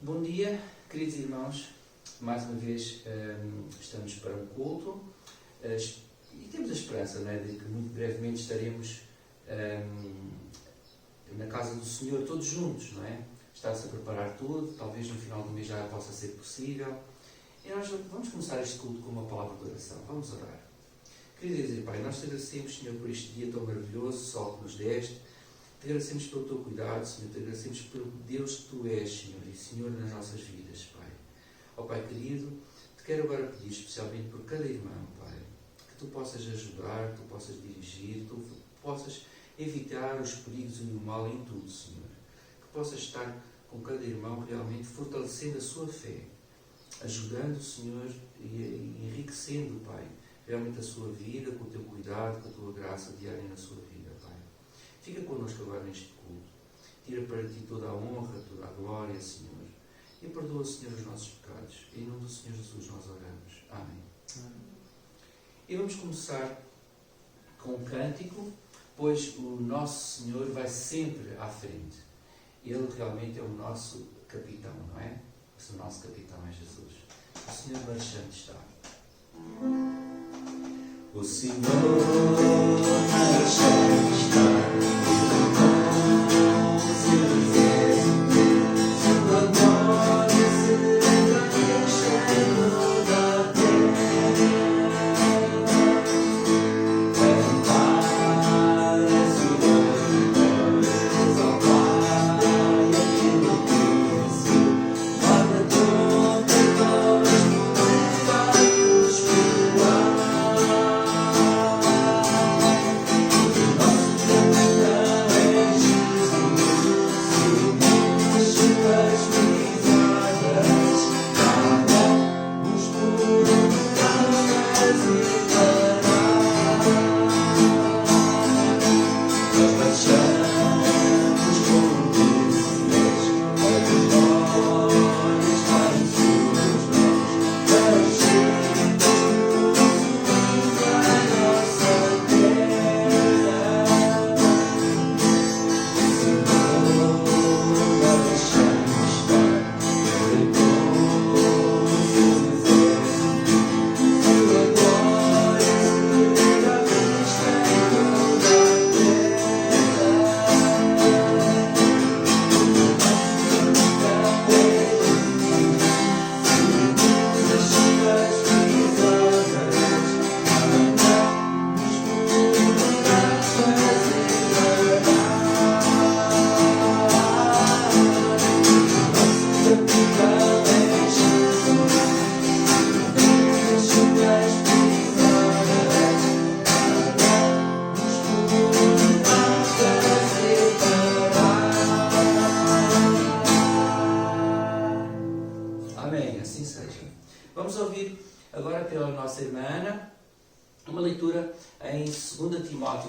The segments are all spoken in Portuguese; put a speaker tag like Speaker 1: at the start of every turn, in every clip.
Speaker 1: Bom dia, queridos irmãos. Mais uma vez estamos para um culto e temos a esperança, não é, de que muito brevemente estaremos na casa do Senhor todos juntos, não é? Está-se a preparar tudo, talvez no final do mês já possa ser possível. E nós vamos começar este culto com uma palavra de oração. Vamos orar. Querido Deus e Pai, nós te agradecemos, Senhor, por este dia tão maravilhoso, sol que nos deste. Te agradecemos pelo teu cuidado, Senhor. Te agradecemos pelo Deus que tu és, Senhor, e Senhor nas nossas vidas, Pai. Ó Pai querido, te quero agora pedir especialmente por cada irmão, Pai, que tu possas ajudar, que tu possas dirigir, que tu possas evitar os perigos e o mal em tudo, Senhor. Que possas estar com cada irmão realmente fortalecendo a sua fé, ajudando, Senhor, e enriquecendo, Pai, realmente a sua vida, com o teu cuidado, com a tua graça diária na sua vida, Pai. Fica connosco agora neste culto. Tira para ti toda a honra, toda a glória, Senhor. E perdoa, Senhor, os nossos pecados. Em nome do Senhor Jesus nós oramos. Amém. E vamos começar com um cântico, pois o nosso Senhor vai sempre à frente. Ele realmente é o nosso capitão, não é? O nosso capitão é Jesus. O Senhor marchante está. O Senhor marchante está.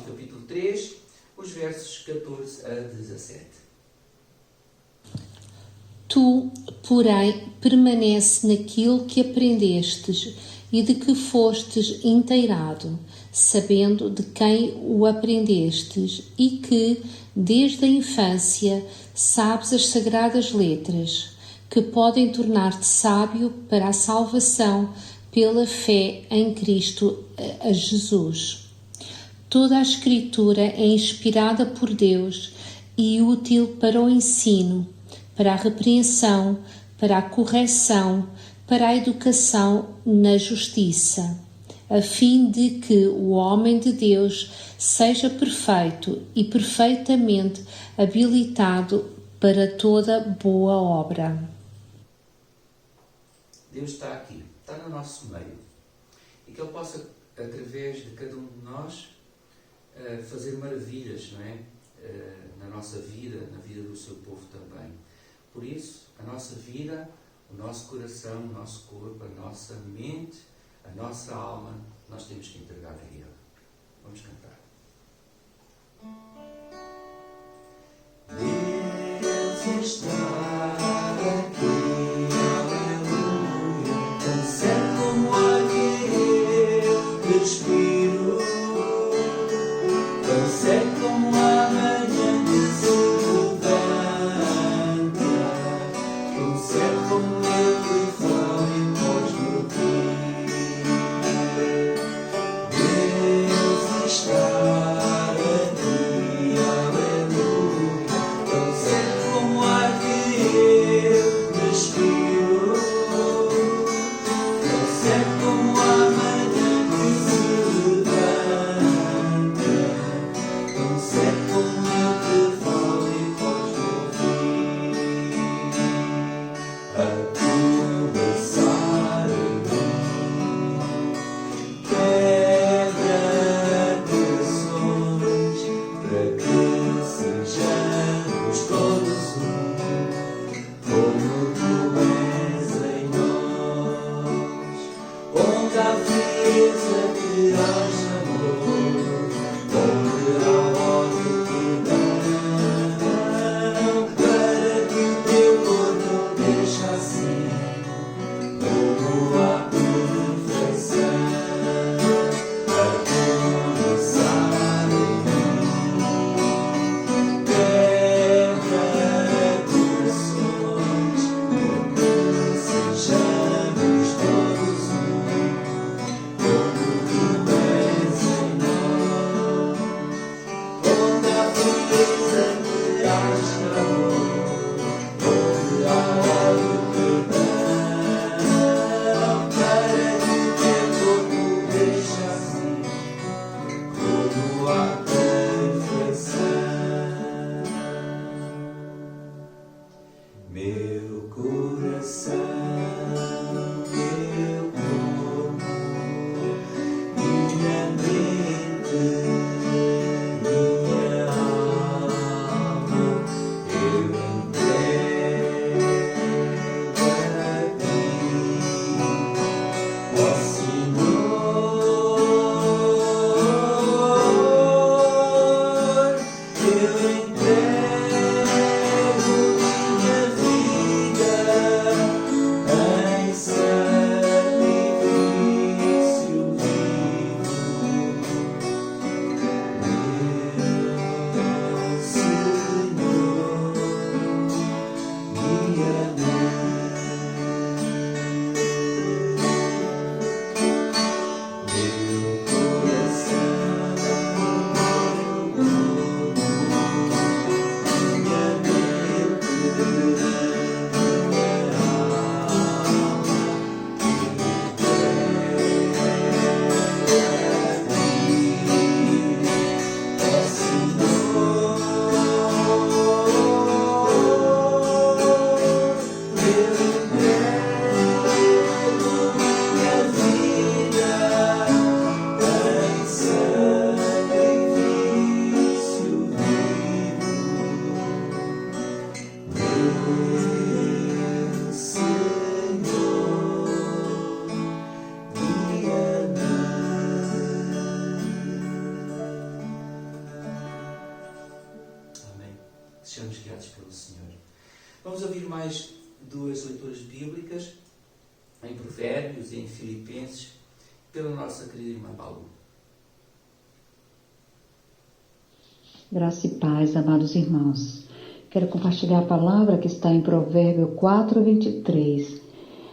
Speaker 1: Capítulo 3, os versos 14 a 17.
Speaker 2: Tu, porém, permanece naquilo que aprendestes e de que fostes inteirado, sabendo de quem o aprendestes e que, desde a infância, sabes as sagradas letras, que podem tornar-te sábio para a salvação pela fé em Cristo a Jesus. Toda a Escritura é inspirada por Deus e útil para o ensino, para a repreensão, para a correção, para a educação na justiça, a fim de que o homem de Deus seja perfeito e perfeitamente habilitado para toda boa obra.
Speaker 1: Deus está aqui, está no nosso meio, e que Ele possa, através de cada um de nós, fazer maravilhas, não é? Na nossa vida, na vida do seu povo também. Por isso, a nossa vida, o nosso coração, o nosso corpo, a nossa mente, a nossa alma, nós temos que entregar a Ele. Vamos cantar. Deus está aqui, aleluia, tão certo como a que eu respiro. Tão certo como a manhã que se levanta, tão Sejamos guiados pelo Senhor. Vamos ouvir mais duas leituras bíblicas, em Provérbios e em Filipenses, pela nossa querida irmã Balu.
Speaker 3: Graça e paz, amados irmãos. Quero compartilhar a palavra que está em Provérbio 4:23.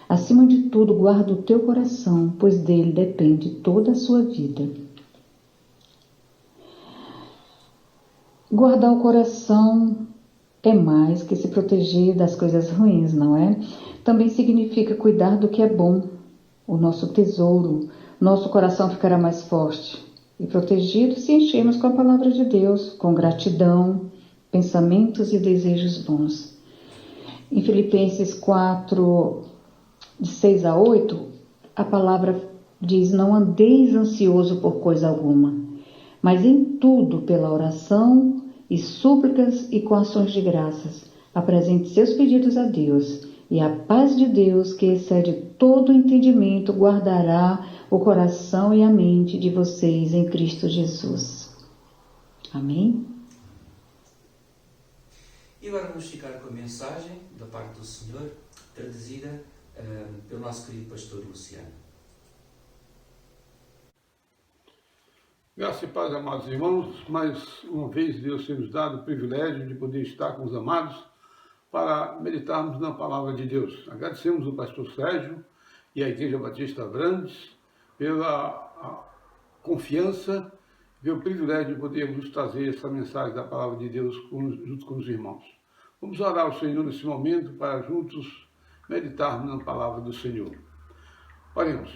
Speaker 3: Acima de tudo, guarda o teu coração, pois dele depende toda a sua vida. Guardar o coração é mais que se proteger das coisas ruins, não é? Também significa cuidar do que é bom, o nosso tesouro. Nosso coração ficará mais forte e protegido se enchermos com a palavra de Deus, com gratidão, pensamentos e desejos bons. Em Filipenses 4, de 6 a 8, a palavra diz: não andeis ansioso por coisa alguma, mas em tudo, pela oração e súplicas e com ações de graças, apresente seus pedidos a Deus, e a paz de Deus, que excede todo entendimento, guardará o coração e a mente de vocês em Cristo Jesus. Amém?
Speaker 1: E agora vamos ficar com a mensagem da parte do Senhor, traduzida pelo nosso querido pastor Luciano.
Speaker 4: Graça e paz, amados irmãos. Mais uma vez Deus tem nos dado o privilégio de poder estar com os amados, para meditarmos na palavra de Deus. Agradecemos ao pastor Sérgio e à Igreja Batista Abrantes pela confiança e pelo privilégio de podermos trazer essa mensagem da palavra de Deus junto com os irmãos. Vamos orar ao Senhor nesse momento para juntos meditarmos na palavra do Senhor. Oremos.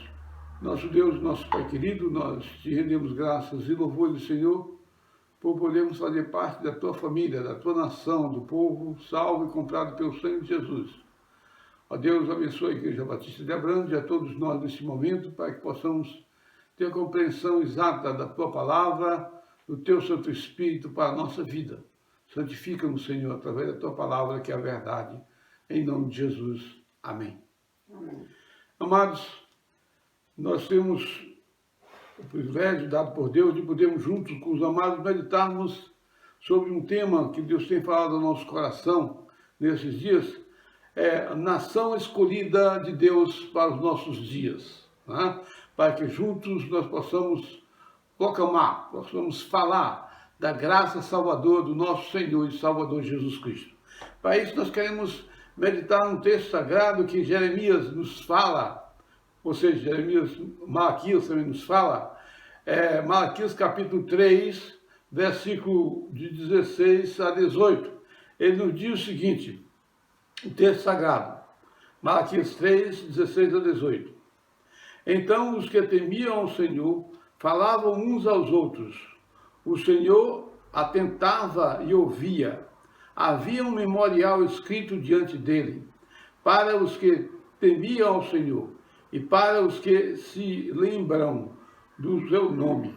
Speaker 4: Nosso Deus, nosso Pai querido, nós te rendemos graças e louvores, Senhor, por podermos fazer parte da tua família, da tua nação, do povo salvo e comprado pelo sangue de Jesus. Ó Deus, abençoe a Igreja Batista de Abrantes e a todos nós nesse momento, para que possamos ter a compreensão exata da tua palavra, do teu Santo Espírito para a nossa vida. Santifica-nos, Senhor, através da tua palavra, que é a verdade, em nome de Jesus. Amém.
Speaker 5: Amém.
Speaker 4: Amados, nós temos o privilégio dado por Deus de podermos juntos com os amados meditarmos sobre um tema que Deus tem falado ao nosso coração nesses dias, é a nação escolhida de Deus para os nossos dias, né? Para que juntos nós possamos proclamar, possamos falar da graça salvadora do nosso Senhor e Salvador Jesus Cristo. Para isso nós queremos meditar num texto sagrado que Jeremias nos fala, ou seja, Malaquias também nos fala, Malaquias capítulo 3, versículo de 16 a 18. Ele nos diz o seguinte, o texto sagrado, Malaquias 3, 16 a 18. Então os que temiam ao Senhor falavam uns aos outros. O Senhor atentava e ouvia. Havia um memorial escrito diante dele, para os que temiam ao Senhor e para os que se lembram do seu nome.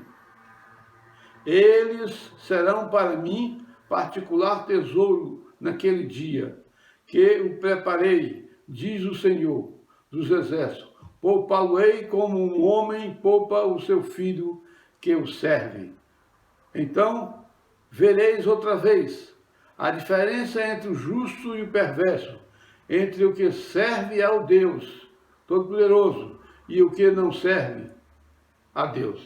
Speaker 4: Eles serão para mim particular tesouro naquele dia, que o preparei, diz o Senhor dos Exércitos. Poupá-lo-ei como um homem poupa o seu filho que o serve. Então vereis outra vez a diferença entre o justo e o perverso, entre o que serve ao Deus Todo-Poderoso e o que não serve a Deus.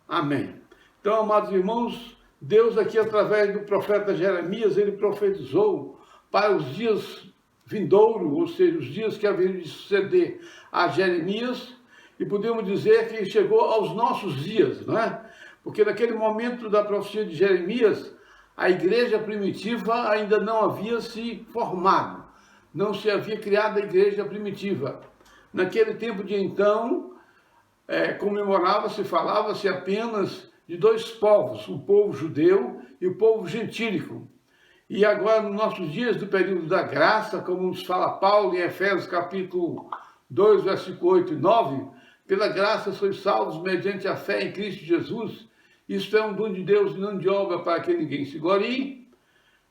Speaker 4: Amém. Então, amados irmãos, Deus aqui através do profeta Jeremias, ele profetizou para os dias vindouros, ou seja, os dias que haveriam de suceder a Jeremias, e podemos dizer que chegou aos nossos dias, não é? Porque naquele momento da profecia de Jeremias, a igreja primitiva ainda não havia se formado, não se havia criado a igreja primitiva. Naquele tempo de então, comemorava-se, falava-se apenas de dois povos, o povo judeu e o povo gentílico. E agora, nos nossos dias do período da graça, como nos fala Paulo em Efésios capítulo 2, versículo 8 e 9, pela graça sois salvos mediante a fé em Cristo Jesus. Isto é um dom de Deus e não de obra para que ninguém se glorie.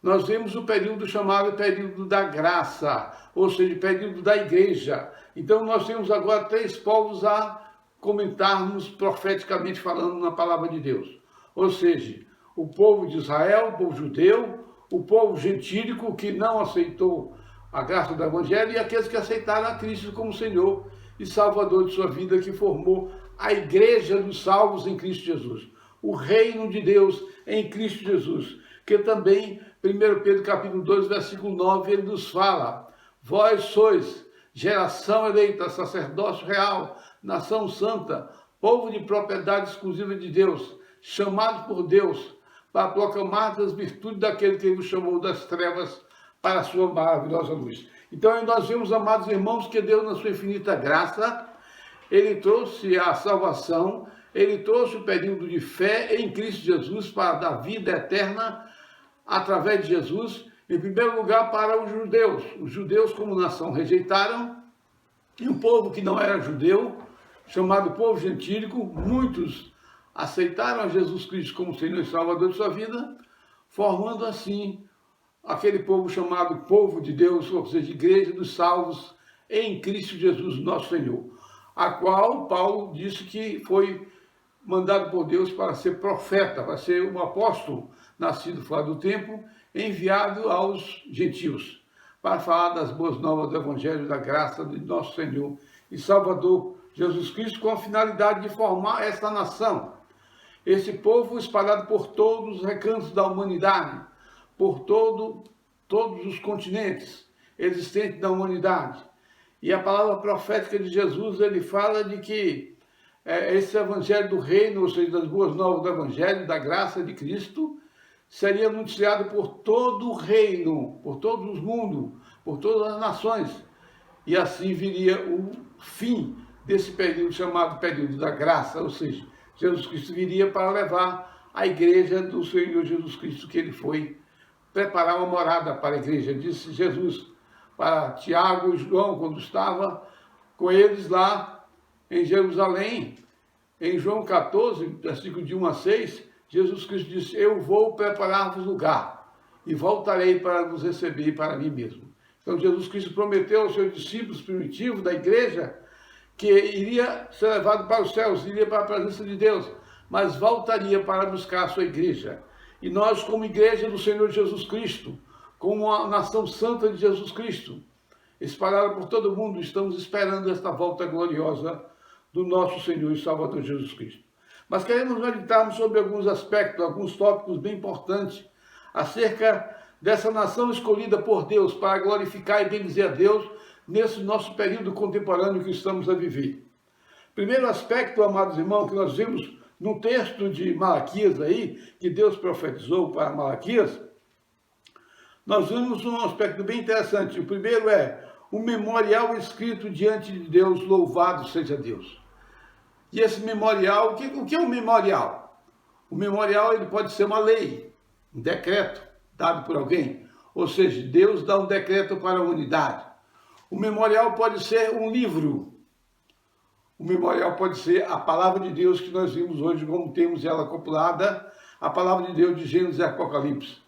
Speaker 4: Nós vemos o período chamado período da graça, ou seja, o período da igreja. Então nós temos agora três povos a comentarmos profeticamente falando na palavra de Deus. Ou seja, o povo de Israel, o povo judeu, o povo gentílico que não aceitou a graça do Evangelho e aqueles que aceitaram a Cristo como Senhor e Salvador de sua vida, que formou a igreja dos salvos em Cristo Jesus. O reino de Deus em Cristo Jesus, que também, 1 Pedro capítulo 2, versículo 9, ele nos fala, vós sois geração eleita, sacerdócio real, nação santa, povo de propriedade exclusiva de Deus, chamados por Deus, para proclamar as virtudes daquele que vos chamou das trevas para a sua maravilhosa luz. Então aí nós vemos, amados irmãos, que Deus, na sua infinita graça, ele trouxe a salvação, ele trouxe o período de fé em Cristo Jesus para dar vida eterna através de Jesus, em primeiro lugar para os judeus. Os judeus como nação rejeitaram, e um povo que não era judeu, chamado povo gentílico, muitos aceitaram a Jesus Cristo como Senhor e Salvador de sua vida, formando assim aquele povo chamado povo de Deus, ou seja, igreja dos salvos em Cristo Jesus, nosso Senhor, a qual Paulo disse que foi mandado por Deus para ser profeta, para ser um apóstolo nascido fora do tempo, enviado aos gentios, para falar das boas novas do Evangelho da graça de nosso Senhor e Salvador Jesus Cristo, com a finalidade de formar esta nação, esse povo espalhado por todos os recantos da humanidade, por todas todos os continentes existentes da humanidade. E a palavra profética de Jesus, ele fala de que esse evangelho do reino, ou seja, das boas novas do evangelho, da graça de Cristo, seria anunciado por todo o reino, por todo o mundo, por todas as nações. E assim viria o fim desse período chamado período da graça, ou seja, Jesus Cristo viria para levar a igreja do Senhor Jesus Cristo, que ele foi preparar uma morada para a igreja. Disse Jesus para Tiago e João, quando estava com eles lá em Jerusalém, em João 14, versículo de 1 a 6, Jesus Cristo disse: eu vou preparar-vos lugar e voltarei para vos receber para mim mesmo. Então Jesus Cristo prometeu aos seus discípulos primitivos da igreja que iria ser levado para os céus, iria para a presença de Deus, mas voltaria para buscar a sua igreja. E nós, como igreja do Senhor Jesus Cristo, como a nação santa de Jesus Cristo, espalhada por todo o mundo, estamos esperando esta volta gloriosa do nosso Senhor e Salvador Jesus Cristo. Mas queremos meditarmos sobre alguns aspectos, alguns tópicos bem importantes acerca dessa nação escolhida por Deus para glorificar e bendizer a Deus nesse nosso período contemporâneo que estamos a viver. Primeiro aspecto, amados irmãos, que nós vimos no texto de Malaquias aí, que Deus profetizou para Malaquias, nós vimos um aspecto bem interessante. O primeiro é o memorial escrito diante de Deus, louvado seja Deus. E esse memorial, o que é um memorial? O memorial ele pode ser uma lei, um decreto dado por alguém, ou seja, Deus dá um decreto para a humanidade. O memorial pode ser um livro. O memorial pode ser a palavra de Deus que nós vimos hoje, como temos ela compilada, a palavra de Deus de Gênesis e Apocalipse.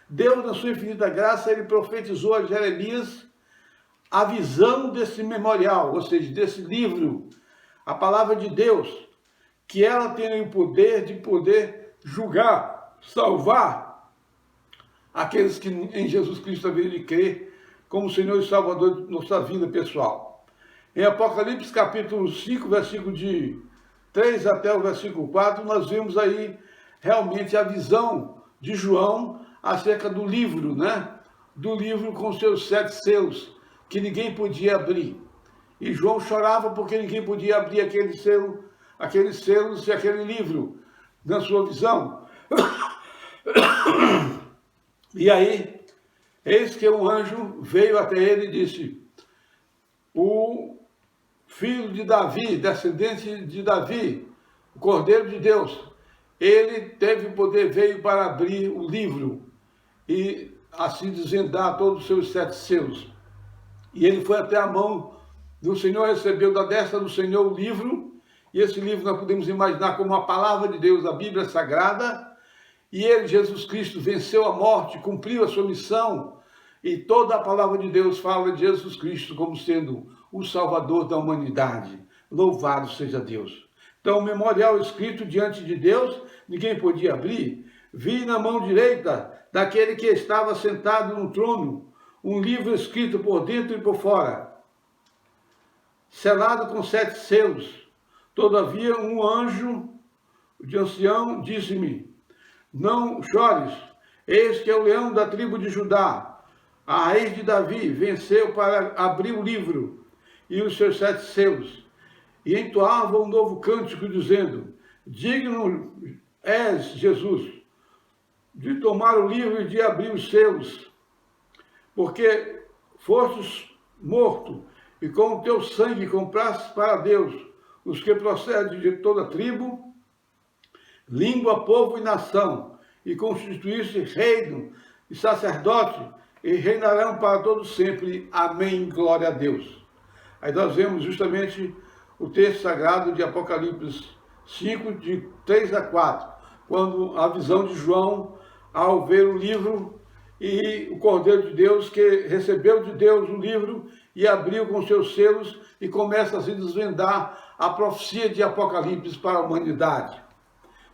Speaker 4: Deus, na sua infinita graça, ele profetizou a Jeremias a visão desse memorial, ou seja, desse livro, a palavra de Deus, que ela tem o poder de poder julgar, salvar aqueles que em Jesus Cristo haveriam de crer como Senhor e Salvador de nossa vida pessoal. Em Apocalipse capítulo 5, versículo de 3 até o versículo 4, nós vemos aí realmente a visão de João acerca do livro, né? Do livro com seus 7 selos, que ninguém podia abrir. E João chorava porque ninguém podia abrir aqueles selos e aquele livro, na sua visão. E aí, eis que um anjo veio até ele e disse: o filho de Davi, descendente de Davi, o Cordeiro de Deus, ele teve o poder, veio para abrir o livro e assim desvendar todos os seus 7 selos. E ele foi até a mão do Senhor, recebeu da destra do Senhor o livro, e esse livro nós podemos imaginar como a palavra de Deus, a Bíblia Sagrada, e ele, Jesus Cristo, venceu a morte, cumpriu a sua missão, e toda a palavra de Deus fala de Jesus Cristo como sendo o Salvador da humanidade. Louvado seja Deus. Então, o memorial escrito diante de Deus, ninguém podia abrir. Vi na mão direita daquele que estava sentado no trono, um livro escrito por dentro e por fora, selado com 7 selos. Todavia, um anjo de ancião disse-me: não chores, eis que é o leão da tribo de Judá, a raiz de Davi, venceu para abrir o livro e os seus 7 selos. E entoava um novo cântico, dizendo: digno és, Jesus, de tomar o livro e de abrir os selos, porque fostes morto, e com o teu sangue compraste para Deus os que procedem de toda tribo, língua, povo e nação, e constituíste reino e sacerdote, e reinarão para todos sempre. Amém. Glória a Deus. Aí nós vemos justamente o texto sagrado de Apocalipse 5, de 3 a 4, quando a visão de João, ao ver o livro e o Cordeiro de Deus, que recebeu de Deus o livro e abriu com seus selos, e começa a se desvendar a profecia de Apocalipse para a humanidade.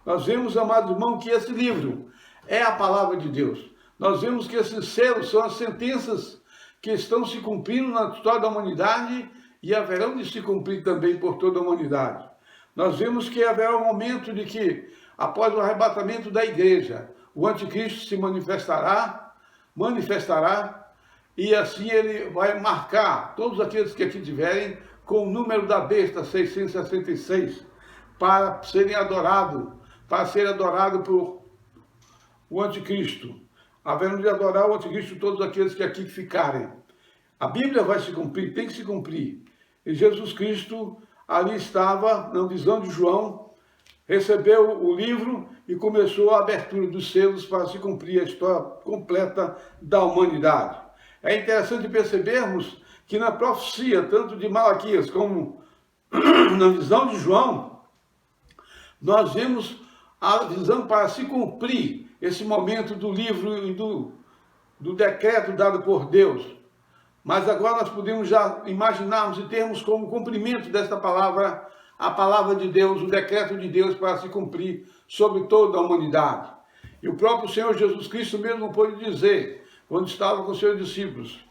Speaker 4: Nós vemos, amados irmãos, que esse livro é a palavra de Deus. Nós vemos que esses selos são as sentenças que estão se cumprindo na história da humanidade e haverão de se cumprir também por toda a humanidade. Nós vemos que haverá um momento de que, após o arrebatamento da igreja, o anticristo se manifestará manifestará, e assim ele vai marcar todos aqueles que aqui tiverem com o número da besta 666, para serem adorados, por o anticristo. Havendo de adorar o anticristo todos aqueles que aqui ficarem. A Bíblia vai se cumprir, tem que se cumprir. E Jesus Cristo ali estava, na visão de João, recebeu o livro e começou a abertura dos selos para se cumprir a história completa da humanidade. É interessante percebermos que na profecia, tanto de Malaquias como na visão de João, nós vemos a visão para se cumprir esse momento do livro e do decreto dado por Deus. Mas agora nós podemos já imaginarmos e termos como cumprimento desta palavra, a palavra de Deus, o decreto de Deus para se cumprir sobre toda a humanidade. E o próprio Senhor Jesus Cristo mesmo pôde dizer, quando estava com seus discípulos,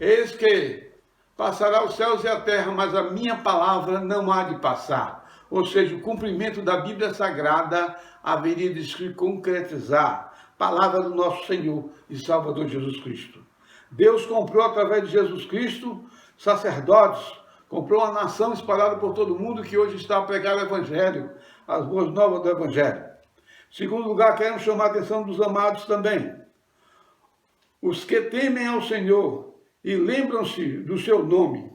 Speaker 4: eis que passará os céus e a terra, mas a minha palavra não há de passar. Ou seja, o cumprimento da Bíblia Sagrada haveria de se concretizar. Palavra do nosso Senhor e Salvador Jesus Cristo. Deus comprou através de Jesus Cristo sacerdotes, comprou uma nação espalhada por todo mundo que hoje está a pregar o Evangelho, as boas novas do Evangelho. Segundo lugar, queremos chamar a atenção dos amados também. Os que temem ao Senhor e lembram-se do seu nome.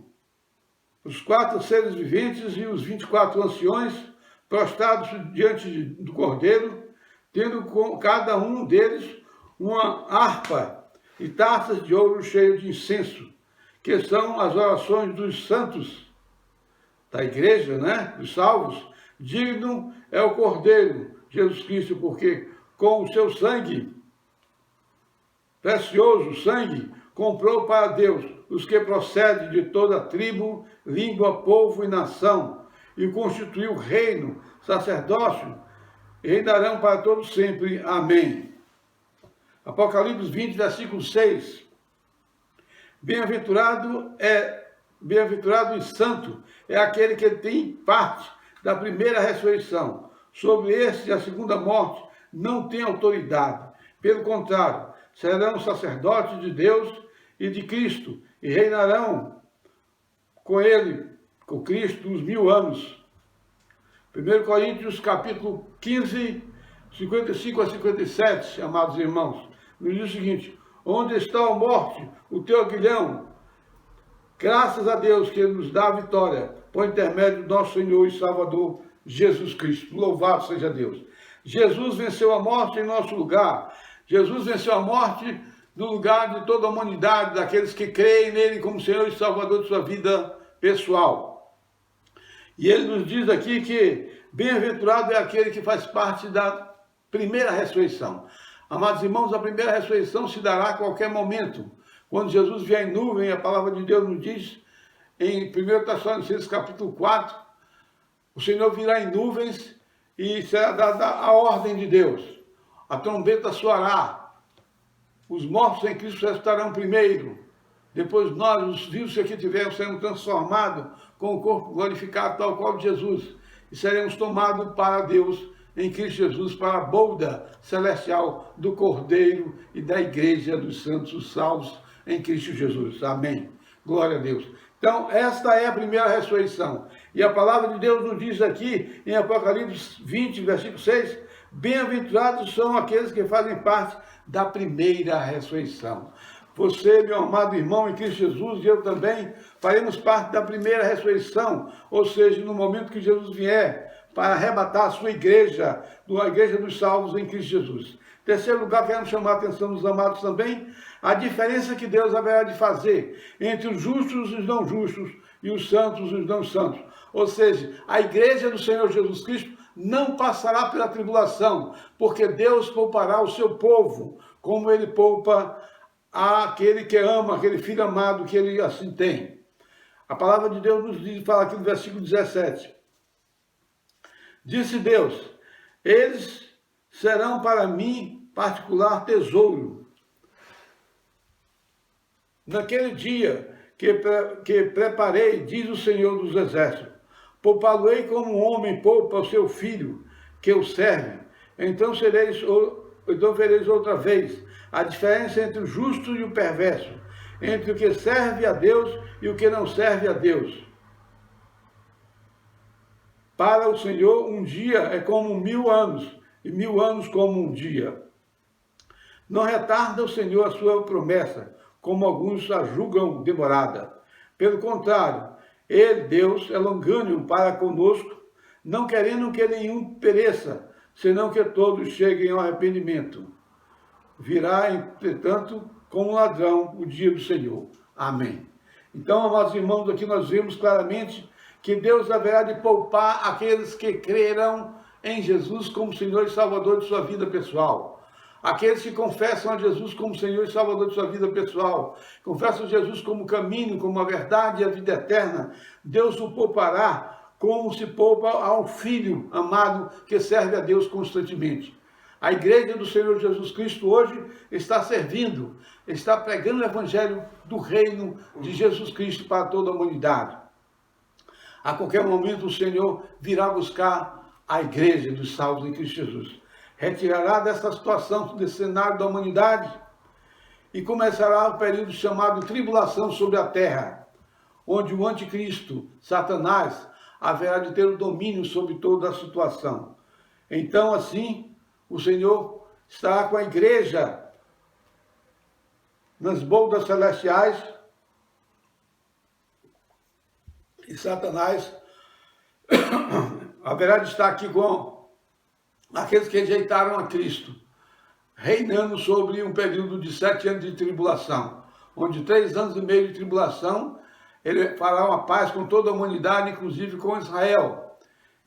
Speaker 4: Os 4 seres viventes e os 24 anciões prostrados diante do Cordeiro, tendo com cada um deles uma harpa e taças de ouro cheio de incenso, que são as orações dos santos da igreja, dos salvos. Digno é o Cordeiro, Jesus Cristo, porque com o seu sangue, precioso sangue, comprou para Deus os que procedem de toda tribo, língua, povo e nação, e constituiu reino, sacerdócio, e reinarão para todos sempre. Amém. Apocalipse 20, versículo 6. Bem-aventurado e santo é aquele que tem parte da primeira ressurreição. Sobre este, a segunda morte não tem autoridade. Pelo contrário, serão sacerdotes de Deus e de Cristo, e reinarão com ele, com Cristo, uns 1000 anos. 1 Coríntios, capítulo 15, 55 a 57, amados irmãos, nos diz o seguinte: onde está a morte, o teu aguilhão? Graças a Deus que Ele nos dá a vitória, por intermédio do nosso Senhor e Salvador, Jesus Cristo. Louvado seja Deus. Jesus venceu a morte em nosso lugar. Jesus venceu a morte no lugar de toda a humanidade, daqueles que creem nele como Senhor e Salvador de sua vida pessoal. E ele nos diz aqui que bem-aventurado é aquele que faz parte da primeira ressurreição. Amados irmãos, a primeira ressurreição se dará a qualquer momento. Quando Jesus vier em nuvem, a palavra de Deus nos diz, em 1 Tessalonicenses capítulo 4, o Senhor virá em nuvens e será dada a ordem de Deus. A trombeta soará. Os mortos em Cristo ressuscitarão primeiro. Depois nós, os vivos que aqui tivermos, seremos transformados com o corpo glorificado, tal qual de Jesus. E seremos tomados para Deus em Cristo Jesus, para a bolda celestial do Cordeiro e da Igreja dos Santos, os salvos em Cristo Jesus. Amém. Glória a Deus. Então, esta é a primeira ressurreição. E a palavra de Deus nos diz aqui, em Apocalipse 20, versículo 6, bem-aventurados são aqueles que fazem parte da primeira ressurreição. Você, meu amado irmão em Cristo Jesus, e eu também, faremos parte da primeira ressurreição, ou seja, no momento que Jesus vier para arrebatar a sua igreja, a igreja dos salvos em Cristo Jesus. Terceiro lugar, queremos chamar a atenção dos amados também, a diferença que Deus haverá de fazer entre os justos e os não justos, e os santos e os não santos. Ou seja, a igreja do Senhor Jesus Cristo não passará pela tribulação, porque Deus poupará o seu povo, como Ele poupa aquele que ama, aquele filho amado que Ele assim tem. A palavra de Deus nos diz, fala aqui no versículo 17. Disse Deus, eles serão para mim particular tesouro. Naquele dia que preparei, diz o Senhor dos Exércitos, poupá-lo-ei como um homem poupa o seu filho, que o serve. Então vereis outra vez, a diferença entre o justo e o perverso, entre o que serve a Deus e o que não serve a Deus. Para o Senhor, um dia é como 1000 anos, e 1000 anos como um dia. Não retarda o Senhor a sua promessa, como alguns a julgam demorada. Pelo contrário, Ele, Deus, é longânimo para conosco, não querendo que nenhum pereça, senão que todos cheguem ao arrependimento. Virá, entretanto, como um ladrão o dia do Senhor. Amém. Então, amados irmãos, aqui nós vemos claramente que Deus haverá de poupar aqueles que crerão em Jesus como Senhor e Salvador de sua vida pessoal. Aqueles que confessam a Jesus como Senhor e Salvador de sua vida pessoal, confessam Jesus como caminho, como a verdade e a vida eterna, Deus o poupará como se poupa a um filho amado que serve a Deus constantemente. A igreja do Senhor Jesus Cristo hoje está servindo, está pregando o evangelho do reino de Jesus Cristo para toda a humanidade. A qualquer momento o Senhor virá buscar a igreja dos salvos em Cristo Jesus. Retirará dessa situação, desse cenário da humanidade, e começará o período chamado tribulação sobre a terra, onde o anticristo, Satanás, haverá de ter o domínio sobre toda a situação. Então, assim, o Senhor estará com a igreja nas boldas celestiais, e Satanás haverá de estar aqui com aqueles que rejeitaram a Cristo, reinando sobre um período de 7 anos de tribulação, onde 3 anos e meio de tribulação, ele fará uma paz com toda a humanidade, inclusive com Israel,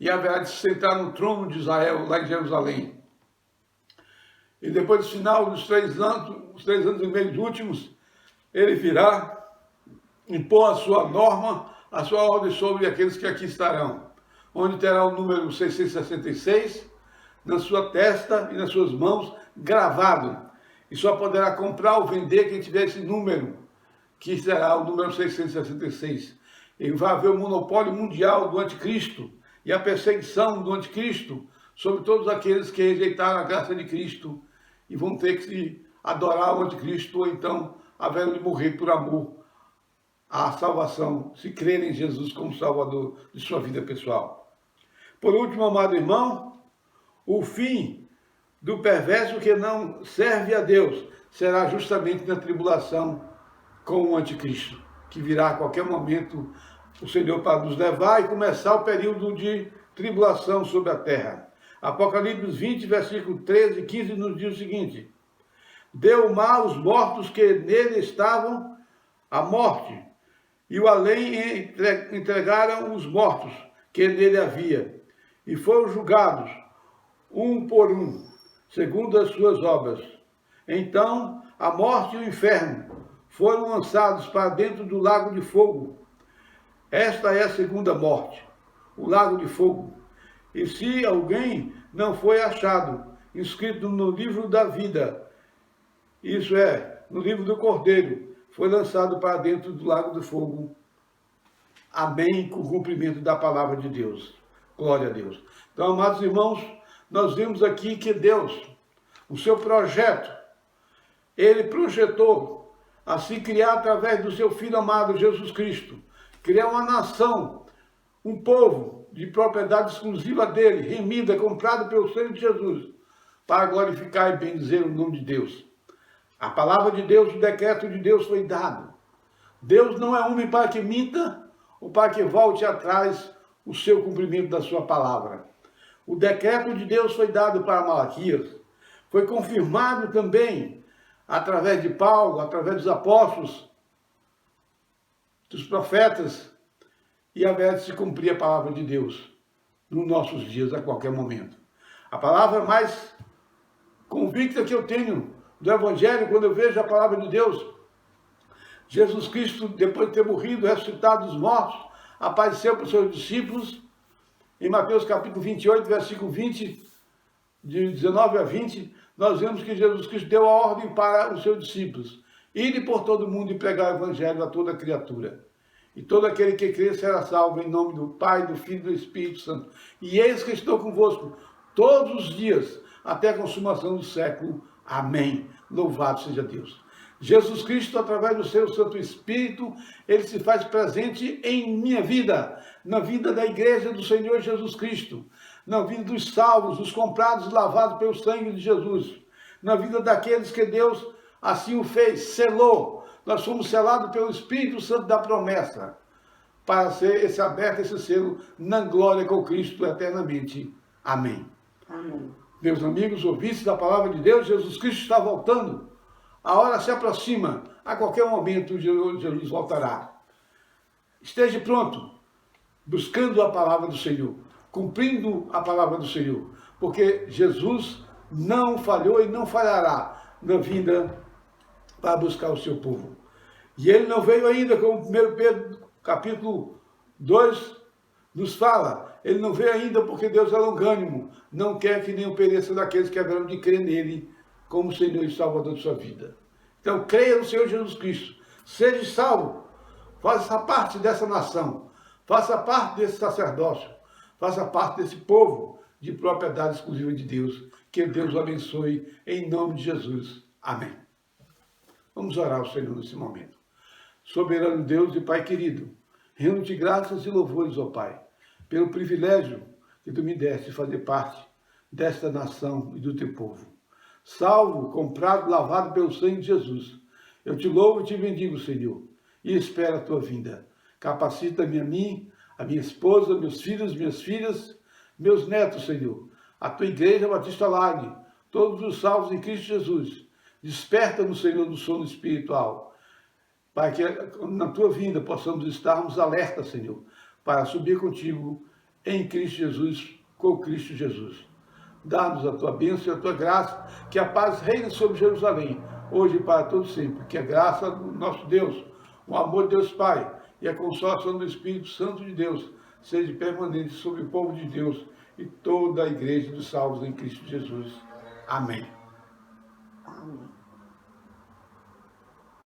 Speaker 4: e haverá de se sentar no trono de Israel, lá em Jerusalém. E depois do final dos 3 anos, os 3 anos e meio últimos, ele virá impor a sua norma, a sua ordem sobre aqueles que aqui estarão, onde terá o número 666 na sua testa e nas suas mãos gravado, e só poderá comprar ou vender quem tiver esse número, que será o número 666. E vai haver o monopólio mundial do anticristo e a perseguição do anticristo sobre todos aqueles que rejeitaram a graça de Cristo e vão ter que adorar o anticristo, ou então haverão de morrer por amor à salvação, se crerem em Jesus como Salvador de sua vida pessoal. Por último, amado irmão, o fim do perverso que não serve a Deus será justamente na tribulação com o anticristo, que virá a qualquer momento o Senhor para nos levar e começar o período de tribulação sobre a terra. Apocalipse 20, versículo 13 e 15 nos diz o seguinte: deu mar aos mortos que nele estavam a morte, e o além entregaram os mortos que nele havia, e foram julgados, um por um, segundo as suas obras. Então a morte e o inferno foram lançados para dentro do lago de fogo. Esta é a segunda morte, o lago de fogo. E se alguém não foi achado inscrito no livro da vida, isso é, no livro do Cordeiro, foi lançado para dentro do lago de fogo. Amém, com o cumprimento da palavra de Deus. Glória a Deus. Então, amados irmãos, nós vimos aqui que Deus, o seu projeto, Ele projetou a se criar através do seu Filho amado Jesus Cristo, criar uma nação, um povo de propriedade exclusiva dele, remida, comprado pelo sangue de Jesus, para glorificar e bendizer o nome de Deus. A palavra de Deus, o decreto de Deus foi dado. Deus não é homem para que minta ou para que volte atrás o seu cumprimento da sua palavra. O decreto de Deus foi dado para Malaquias, foi confirmado também através de Paulo, através dos apóstolos, dos profetas, e haverá de se cumprir a palavra de Deus nos nossos dias, a qualquer momento. A palavra mais convicta que eu tenho do Evangelho, quando eu vejo a palavra de Deus, Jesus Cristo, depois de ter morrido, ressuscitado dos mortos, apareceu para os seus discípulos, em Mateus capítulo 28, versículo 20, de 19 a 20, nós vemos que Jesus Cristo deu a ordem para os seus discípulos: irem por todo mundo e pregar o Evangelho a toda criatura. E todo aquele que crer será salvo, em nome do Pai, do Filho e do Espírito Santo. E eis que estou convosco todos os dias, até a consumação do século. Amém. Louvado seja Deus. Jesus Cristo, através do seu Santo Espírito, ele se faz presente em minha vida, na vida da igreja do Senhor Jesus Cristo, na vida dos salvos, dos comprados e lavados pelo sangue de Jesus, na vida daqueles que Deus assim o fez, selou. Nós fomos selados pelo Espírito Santo da promessa, para ser esse aberto, esse selo, na glória com Cristo eternamente. Amém.
Speaker 5: Amém.
Speaker 4: Meus amigos, ouvintes da palavra de Deus, Jesus Cristo está voltando. A hora se aproxima. A qualquer momento Jesus voltará. Esteja pronto, buscando a palavra do Senhor, cumprindo a palavra do Senhor, porque Jesus não falhou e não falhará na vinda para buscar o seu povo. E ele não veio ainda, como 1 Pedro capítulo 2 nos fala, ele não veio ainda porque Deus é longânimo, não quer que nenhum pereça daqueles que haverão de crer nele como Senhor e Salvador de sua vida. Então creia no Senhor Jesus Cristo, seja salvo, faça parte dessa nação, faça parte desse sacerdócio, faça parte desse povo de propriedade exclusiva de Deus. Que Deus o abençoe em nome de Jesus. Amém. Vamos orar ao Senhor nesse momento. Soberano Deus e Pai querido, rendo-te graças e louvores, ó Pai, pelo privilégio que tu me deste de fazer parte desta nação e do teu povo. Salvo, comprado, lavado pelo sangue de Jesus. Eu te louvo e te bendigo, Senhor, e espero a tua vinda. Capacita-me a mim, a minha esposa, meus filhos, minhas filhas, meus netos, Senhor, a tua igreja Batista Lague, todos os salvos em Cristo Jesus. Desperta-nos, Senhor, do sono espiritual, para que na tua vinda possamos estarmos alertas, Senhor, para subir contigo em Cristo Jesus, com Cristo Jesus. Dá-nos a tua bênção e a tua graça, que a paz reine sobre Jerusalém, hoje e para todos sempre. Que a graça do nosso Deus, o amor de Deus Pai e a consolação do Espírito Santo de Deus seja permanente sobre o povo de Deus e toda a igreja dos salvos em Cristo Jesus. Amém.